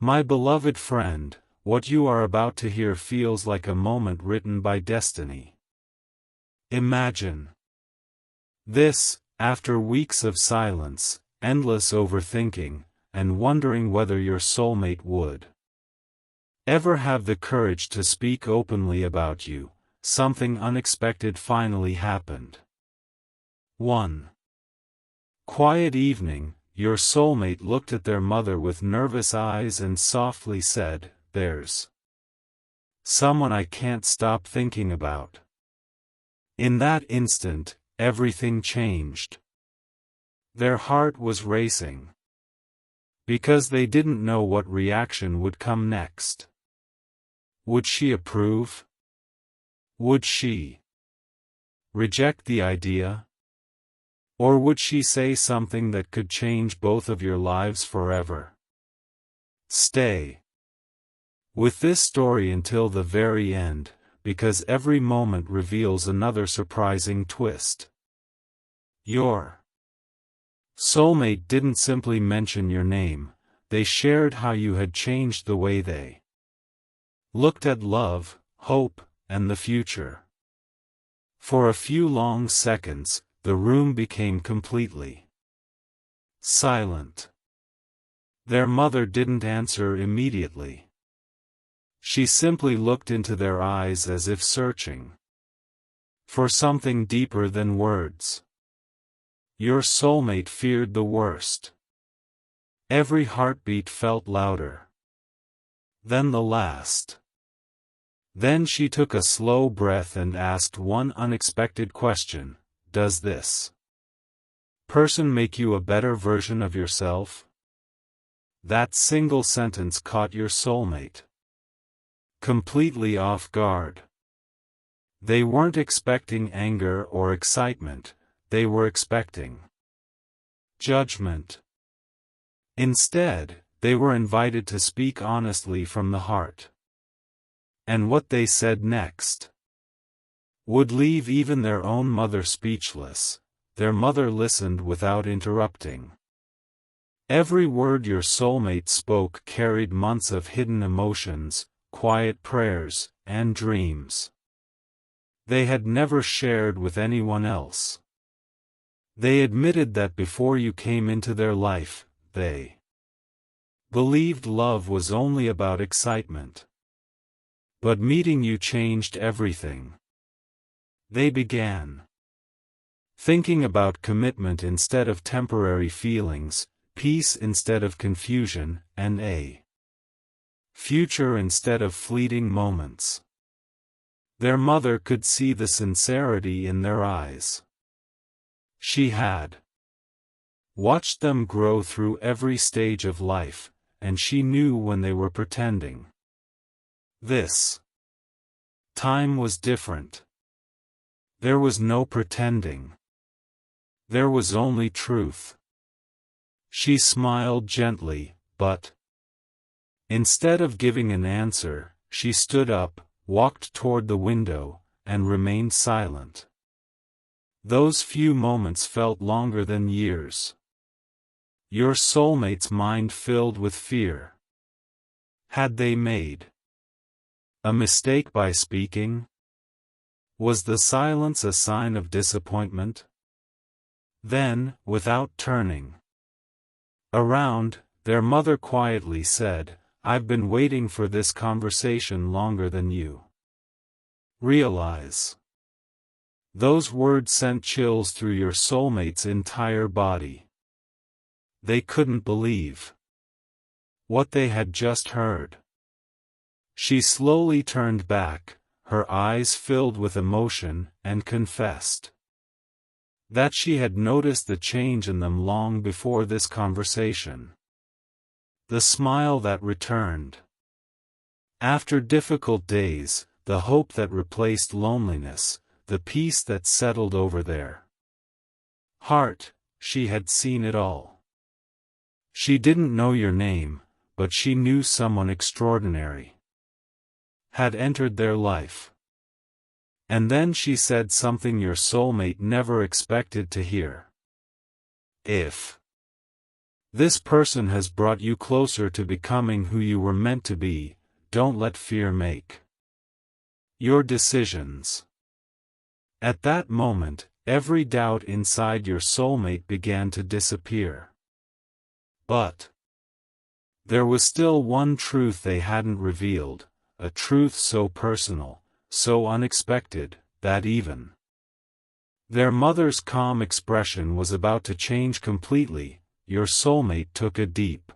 My beloved friend, what you are about to hear feels like a moment written by destiny. Imagine this, after weeks of silence, endless overthinking, and wondering whether your soulmate would ever have the courage to speak openly about you, something unexpected finally happened. 1. Quiet evening, your soulmate looked at their mother with nervous eyes and softly said, "There's someone I can't stop thinking about." In that instant, everything changed. Their heart was racing, because they didn't know what reaction would come next. Would she approve? Would she reject the idea? Or would she say something that could change both of your lives forever? Stay with this story until the very end, because every moment reveals another surprising twist. Your soulmate didn't simply mention your name, they shared how you had changed the way they looked at love, hope, and the future. For a few long seconds, the room became completely silent. Their mother didn't answer immediately. She simply looked into their eyes as if searching for something deeper than words. Your soulmate feared the worst. Every heartbeat felt louder than the last. Then she took a slow breath and asked one unexpected question: "Does this person make you a better version of yourself?" That single sentence caught your soulmate completely off guard. They weren't expecting anger or excitement, they were expecting judgment. Instead, they were invited to speak honestly from the heart. And what they said next would leave even their own mother speechless. Their mother listened without interrupting. Every word your soulmate spoke carried months of hidden emotions, quiet prayers, and dreams they had never shared with anyone else. They admitted that before you came into their life, they believed love was only about excitement. But meeting you changed everything. They began thinking about commitment instead of temporary feelings, peace instead of confusion, and a future instead of fleeting moments. Their mother could see the sincerity in their eyes. She had watched them grow through every stage of life, and she knew when they were pretending. This time was different. There was no pretending. There was only truth. She smiled gently, but instead of giving an answer, she stood up, walked toward the window, and remained silent. Those few moments felt longer than years. Your soulmate's mind filled with fear. Had they made a mistake by speaking? Was the silence a sign of disappointment? Then, without turning around, their mother quietly said, "I've been waiting for this conversation longer than you realize." Those words sent chills through your soulmate's entire body. They couldn't believe what they had just heard. She slowly turned back, her eyes filled with emotion, and confessed that she had noticed the change in them long before this conversation. The smile that returned after difficult days, the hope that replaced loneliness, the peace that settled over their heart. She had seen it all. She didn't know your name, but she knew someone extraordinary had entered their life. And then she said something your soulmate never expected to hear. "If This person has brought you closer to becoming who you were meant to be. Don't let fear make your decisions. At that moment, every doubt inside your soulmate began to disappear. But there was still one truth they hadn't revealed, a truth so personal, so unexpected, that even their mother's calm expression was about to change completely. Your soulmate took a deep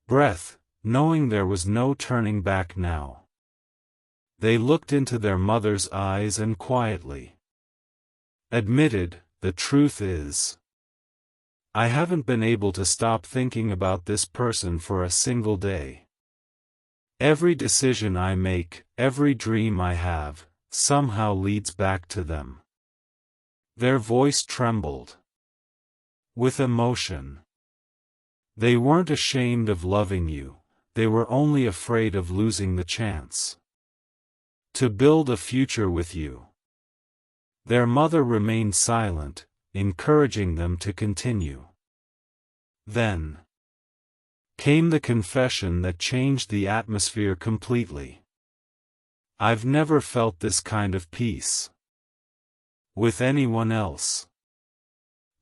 breath, knowing there was no turning back now. They looked into their mother's eyes and quietly admitted, "The truth is, I haven't been able to stop thinking about this person for a single day. Every decision I make, every dream I have, somehow leads back to them." Their voice trembled with emotion. They weren't ashamed of loving you, they were only afraid of losing the chance to build a future with you. Their mother remained silent, encouraging them to continue. Then came the confession that changed the atmosphere completely. "I've never felt this kind of peace with anyone else.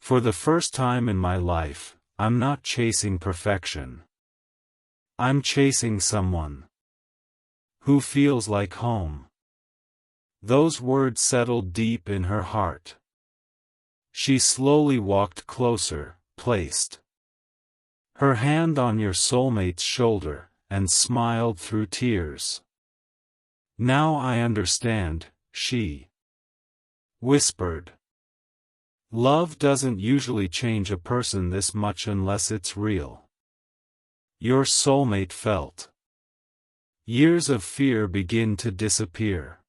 For the first time in my life, I'm not chasing perfection. I'm chasing someone who feels like home." Those words settled deep in her heart. She slowly walked closer, placed her hand on your soulmate's shoulder, and smiled through tears. "Now I understand," she whispered. "Love doesn't usually change a person this much unless it's real." Your soulmate felt years of fear begin to disappear.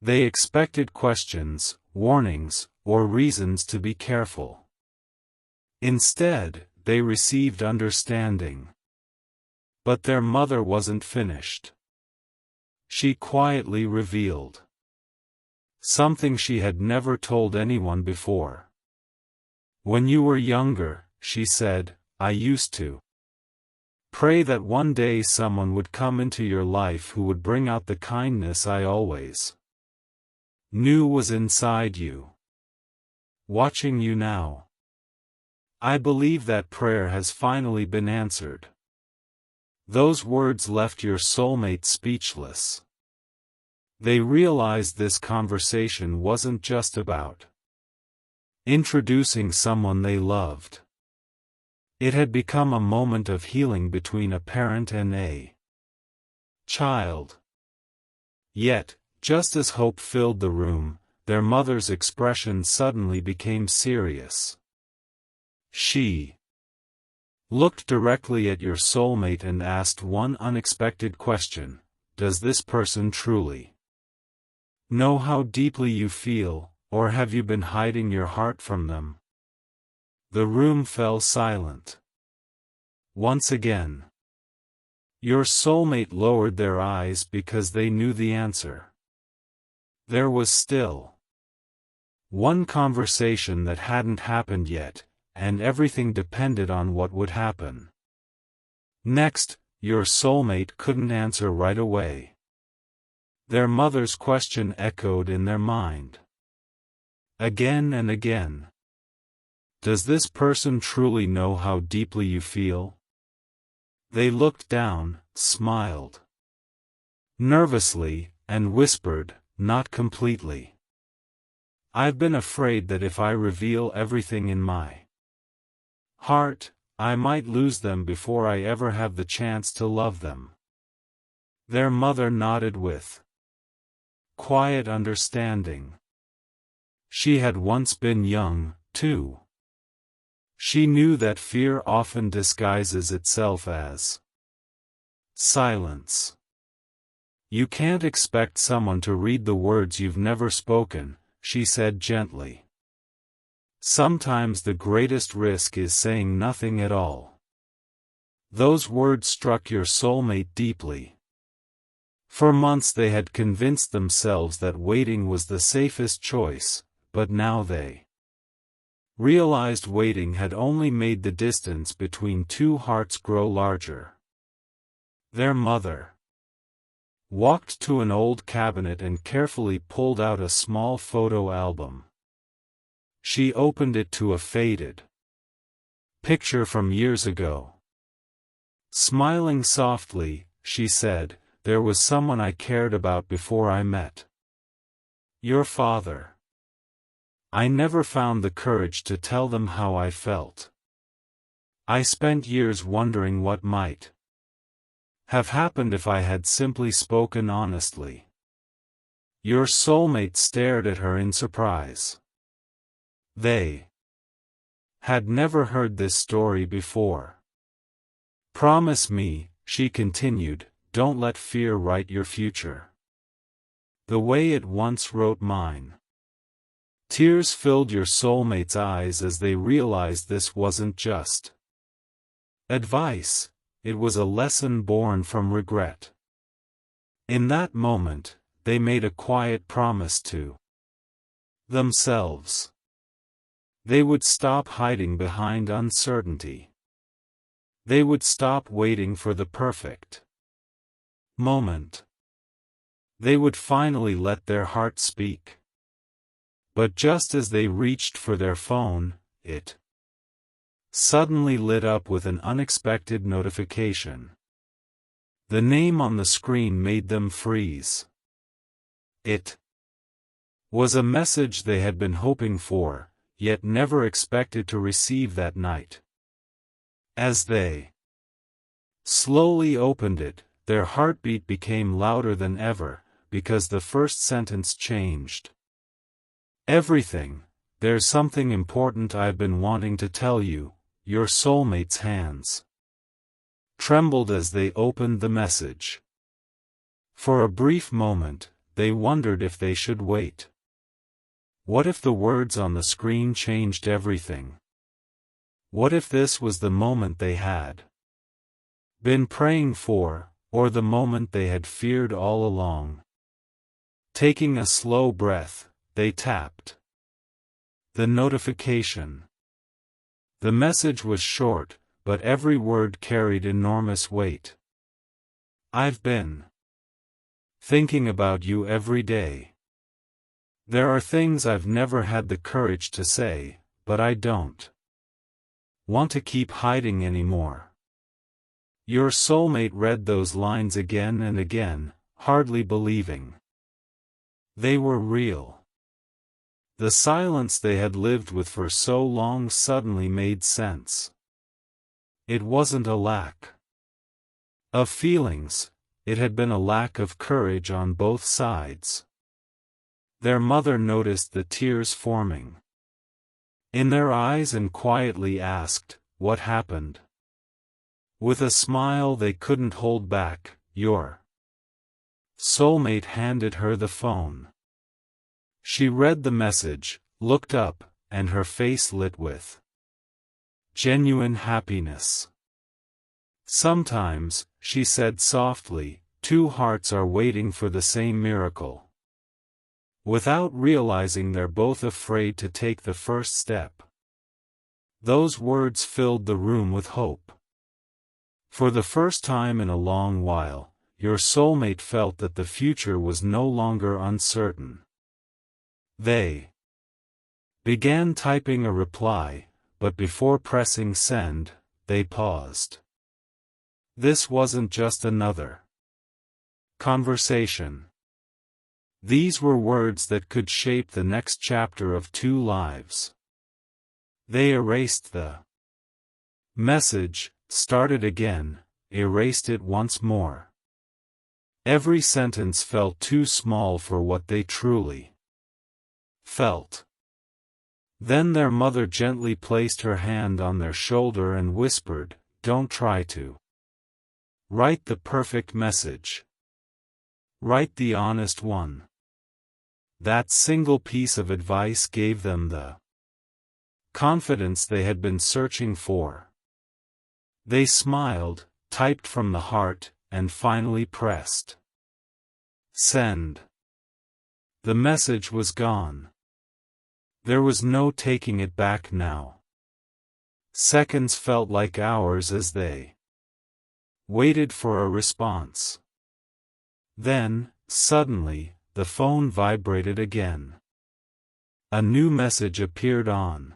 They expected questions, warnings, or reasons to be careful. Instead, they received understanding. But their mother wasn't finished. She quietly revealed something she had never told anyone before. "When you were younger," she said, "I used to pray that one day someone would come into your life who would bring out the kindness I always knew was inside you. Watching you now, I believe that prayer has finally been answered." Those words left your soulmate speechless. They realized this conversation wasn't just about introducing someone they loved. It had become a moment of healing between a parent and a child. Yet, just as hope filled the room, their mother's expression suddenly became serious. She looked directly at your soulmate and asked one unexpected question: "Does this person truly know how deeply you feel, or have you been hiding your heart from them?" The room fell silent. Once again, your soulmate lowered their eyes because they knew the answer. There was still one conversation that hadn't happened yet, and everything depended on what would happen next. Your soulmate couldn't answer right away. Their mother's question echoed in their mind again and again. "Does this person truly know how deeply you feel?" They looked down, smiled nervously, and whispered, "Not completely. I've been afraid that if I reveal everything in my heart, I might lose them before I ever have the chance to love them." Their mother nodded with quiet understanding. She had once been young, too. She knew that fear often disguises itself as silence. "You can't expect someone to read the words you've never spoken," she said gently. "Sometimes the greatest risk is saying nothing at all." Those words struck your soulmate deeply. For months they had convinced themselves that waiting was the safest choice, but now they Realized waiting had only made the distance between two hearts grow larger. Their mother walked to an old cabinet and carefully pulled out a small photo album. She opened it to a faded picture from years ago. Smiling softly, she said, "There was someone I cared about before I met your father. I never found the courage to tell them how I felt. I spent years wondering what might have happened if I had simply spoken honestly." Your soulmate stared at her in surprise. They had never heard this story before. "Promise me," she continued, "don't let fear write your future the way it once wrote mine." Tears filled your soulmate's eyes as they realized this wasn't just advice, it was a lesson born from regret. In that moment, they made a quiet promise to themselves. They would stop hiding behind uncertainty. They would stop waiting for the perfect moment. They would finally let their heart speak. But just as they reached for their phone, it suddenly lit up with an unexpected notification. The name on the screen made them freeze. It was a message they had been hoping for, yet never expected to receive that night. As they slowly opened it, their heartbeat became louder than ever, because the first sentence changed everything. "There's something important I've been wanting to tell you." Your soulmate's hands trembled as they opened the message. For a brief moment, they wondered if they should wait. What if the words on the screen changed everything? What if this was the moment they had been praying for, or the moment they had feared all along? Taking a slow breath, they tapped the notification. The message was short, but every word carried enormous weight. "I've been thinking about you every day. There are things I've never had the courage to say, but I don't want to keep hiding anymore." Your soulmate read those lines again and again, hardly believing they were real. The silence they had lived with for so long suddenly made sense. It wasn't a lack of feelings, it had been a lack of courage on both sides. Their mother noticed the tears forming in their eyes and quietly asked, "What happened?" With a smile they couldn't hold back, your soulmate handed her the phone. She read the message, looked up, and her face lit with genuine happiness. "Sometimes," she said softly, "two hearts are waiting for the same miracle." Without realizing they're both afraid to take the first step. Those words filled the room with hope. For the first time in a long while, your soulmate felt that the future was no longer uncertain. They began typing a reply, but before pressing send, they paused. This wasn't just another conversation. These were words that could shape the next chapter of two lives. They erased the message, started again, erased it once more. Every sentence felt too small for what they truly felt. Then their mother gently placed her hand on their shoulder and whispered, "Don't try to write the perfect message. Write the honest one." That single piece of advice gave them the confidence they had been searching for. They smiled, typed from the heart, and finally pressed send. The message was gone. There was no taking it back now. Seconds felt like hours as they waited for a response. Then, suddenly, the phone vibrated again. A new message appeared on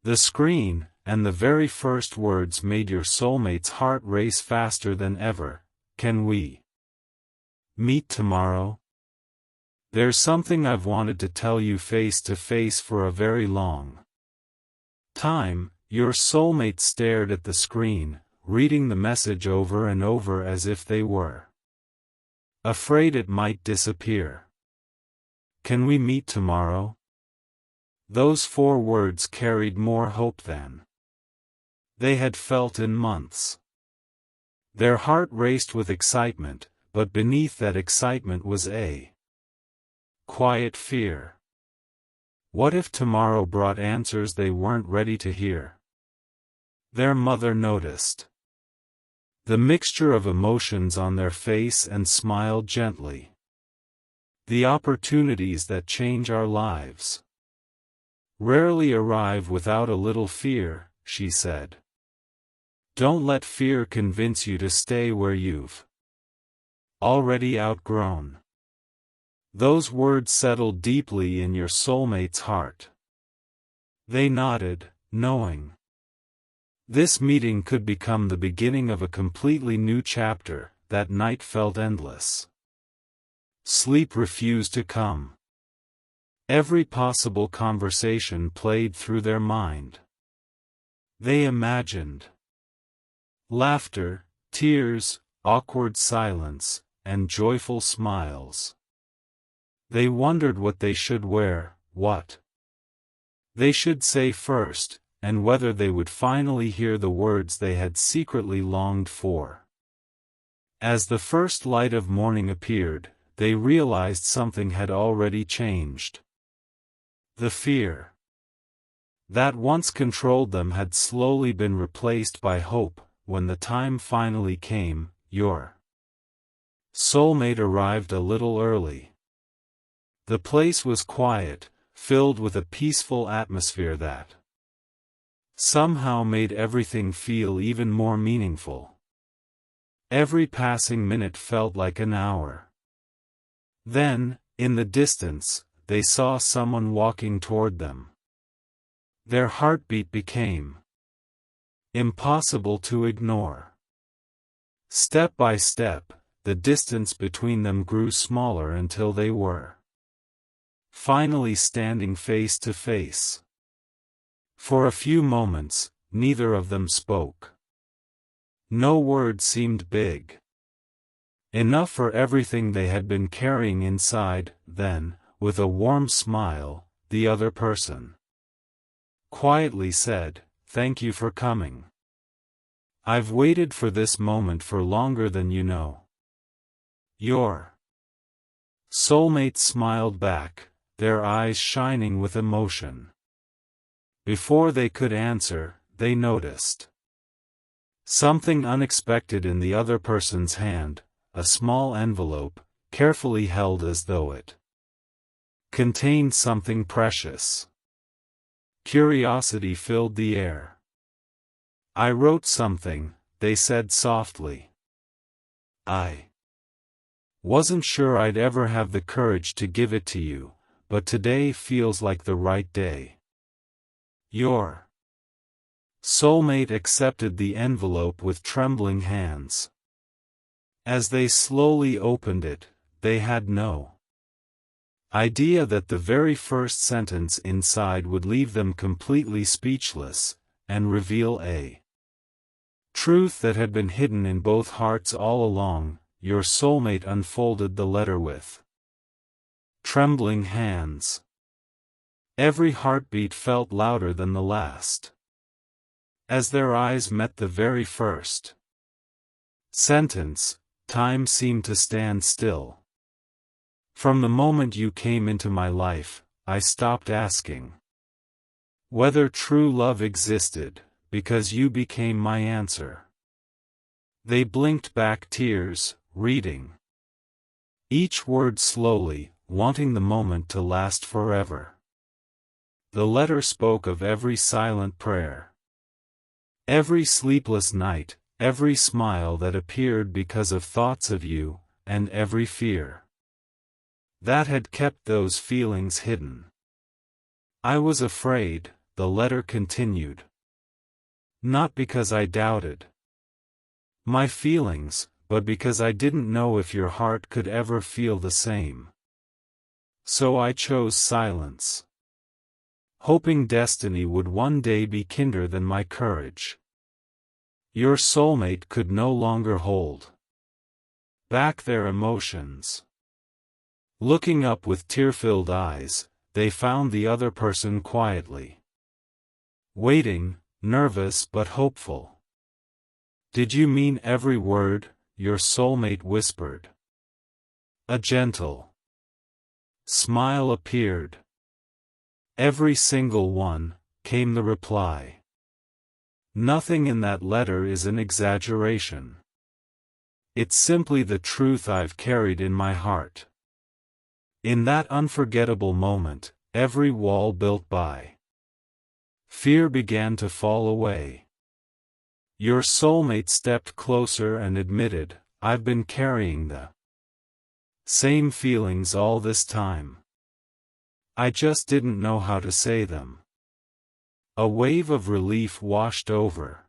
the screen, and the very first words made your soulmate's heart race faster than ever. Can we meet tomorrow? There's something I've wanted to tell you face to face for a very long time. Your soulmate stared at the screen, reading the message over and over as if they were afraid it might disappear. Can we meet tomorrow? Those 4 words carried more hope than they had felt in months. Their heart raced with excitement, but beneath that excitement was a quiet fear. What if tomorrow brought answers they weren't ready to hear? Their mother noticed the mixture of emotions on their face and smiled gently. The opportunities that change our lives rarely arrive without a little fear, she said. Don't let fear convince you to stay where you've already outgrown. Those words settled deeply in your soulmate's heart. They nodded, knowing this meeting could become the beginning of a completely new chapter. That night felt endless. Sleep refused to come. Every possible conversation played through their mind. They imagined laughter, tears, awkward silence, and joyful smiles. They wondered what they should wear, what they should say first, and whether they would finally hear the words they had secretly longed for. As the first light of morning appeared, they realized something had already changed. The fear that once controlled them had slowly been replaced by hope. When the time finally came, your soulmate arrived a little early. The place was quiet, filled with a peaceful atmosphere that somehow made everything feel even more meaningful. Every passing minute felt like an hour. Then, in the distance, they saw someone walking toward them. Their heartbeat became impossible to ignore. Step by step, the distance between them grew smaller until they were finally standing face to face. For a few moments, neither of them spoke. No word seemed big enough for everything they had been carrying inside. Then, with a warm smile, the other person quietly said, "Thank you for coming. I've waited for this moment for longer than you know." Your soulmate smiled back, their eyes shining with emotion. Before they could answer, they noticed something unexpected in the other person's hand, a small envelope, carefully held as though it contained something precious. Curiosity filled the air. "I wrote something," they said softly. "I wasn't sure I'd ever have the courage to give it to you, but today feels like the right day." Your soulmate accepted the envelope with trembling hands. As they slowly opened it, they had no idea that the very first sentence inside would leave them completely speechless, and reveal a truth that had been hidden in both hearts all along. Your soulmate unfolded the letter with trembling hands. Every heartbeat felt louder than the last. As their eyes met the very first sentence, time seemed to stand still. "From the moment you came into my life, I stopped asking whether true love existed, because you became my answer." They blinked back tears, reading each word slowly, wanting the moment to last forever. The letter spoke of every silent prayer, every sleepless night, every smile that appeared because of thoughts of you, and every fear that had kept those feelings hidden. I was afraid, the letter continued. Not because I doubted my feelings, but because I didn't know if your heart could ever feel the same. So I chose silence, hoping destiny would one day be kinder than my courage. Your soulmate could no longer hold back their emotions. Looking up with tear-filled eyes, they found the other person quietly waiting, nervous but hopeful. Did you mean every word? Your soulmate whispered. A gentle smile appeared. Every single one, came the reply. Nothing in that letter is an exaggeration. It's simply the truth I've carried in my heart. In that unforgettable moment, every wall built by fear began to fall away. Your soulmate stepped closer and admitted, I've been carrying the same feelings all this time. I just didn't know how to say them. A wave of relief washed over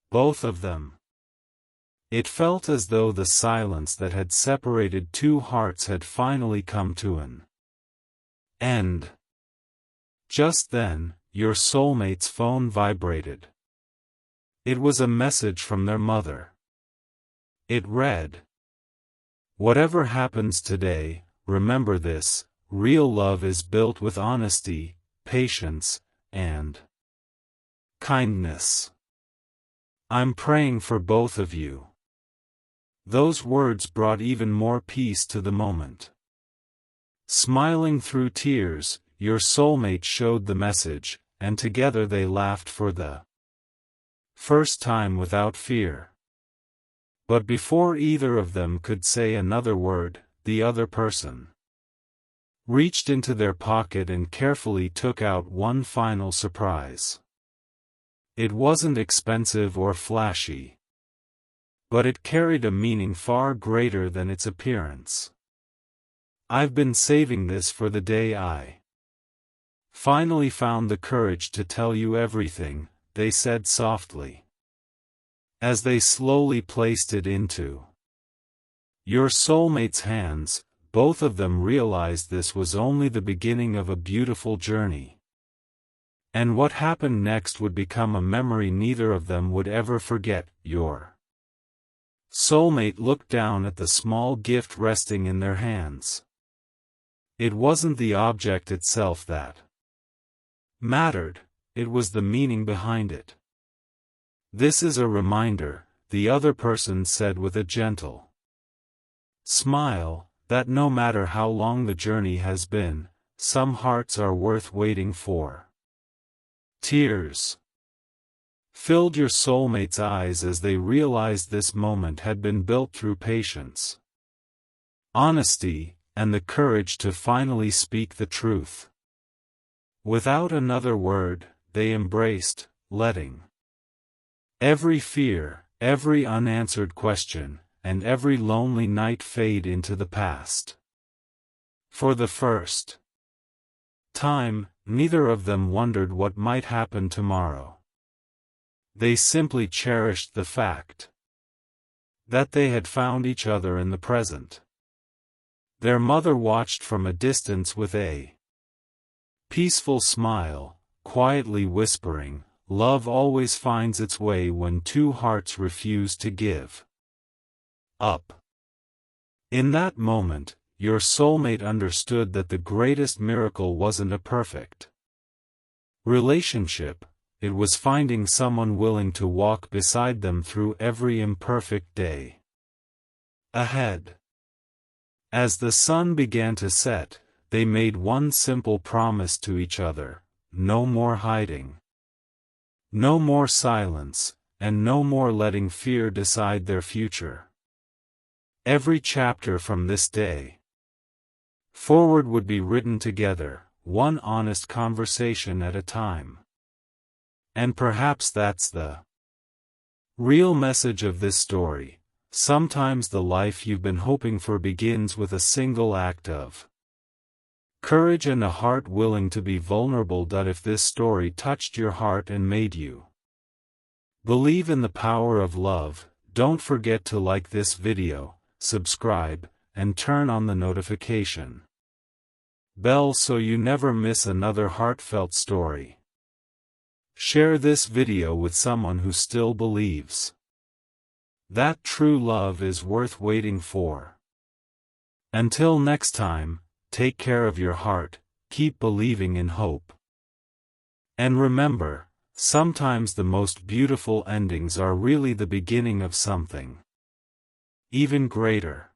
both of them. It felt as though the silence that had separated two hearts had finally come to an end. Just then, your soulmate's phone vibrated. It was a message from their mother. It read, whatever happens today, remember this, real love is built with honesty, patience, and kindness. I'm praying for both of you. Those words brought even more peace to the moment. Smiling through tears, your soulmate showed the message, and together they laughed for the first time without fear. But before either of them could say another word, the other person reached into their pocket and carefully took out one final surprise. It wasn't expensive or flashy, but it carried a meaning far greater than its appearance. I've been saving this for the day I finally found the courage to tell you everything, they said softly. As they slowly placed it into your soulmate's hands, both of them realized this was only the beginning of a beautiful journey. And what happened next would become a memory neither of them would ever forget. Your soulmate looked down at the small gift resting in their hands. It wasn't the object itself that mattered, it was the meaning behind it. This is a reminder, the other person said with a gentle smile, that no matter how long the journey has been, some hearts are worth waiting for. Tears filled your soulmate's eyes as they realized this moment had been built through patience, honesty, and the courage to finally speak the truth. Without another word, they embraced, letting every fear, every unanswered question, and every lonely night fade into the past. For the first time, neither of them wondered what might happen tomorrow. They simply cherished the fact that they had found each other in the present. Their mother watched from a distance with a peaceful smile, quietly whispering, love always finds its way when two hearts refuse to give up. In that moment, your soulmate understood that the greatest miracle wasn't a perfect relationship, it was finding someone willing to walk beside them through every imperfect day ahead. As the sun began to set, they made one simple promise to each other: no more hiding, no more silence, and no more letting fear decide their future. Every chapter from this day forward would be written together, one honest conversation at a time. And perhaps that's the real message of this story. Sometimes the life you've been hoping for begins with a single act of courage and a heart willing to be vulnerable. If this story touched your heart and made you believe in the power of love, don't forget to like this video, subscribe, and turn on the notification bell so you never miss another heartfelt story. Share this video with someone who still believes that true love is worth waiting for. Until next time, take care of your heart, keep believing in hope. And remember, sometimes the most beautiful endings are really the beginning of something even greater.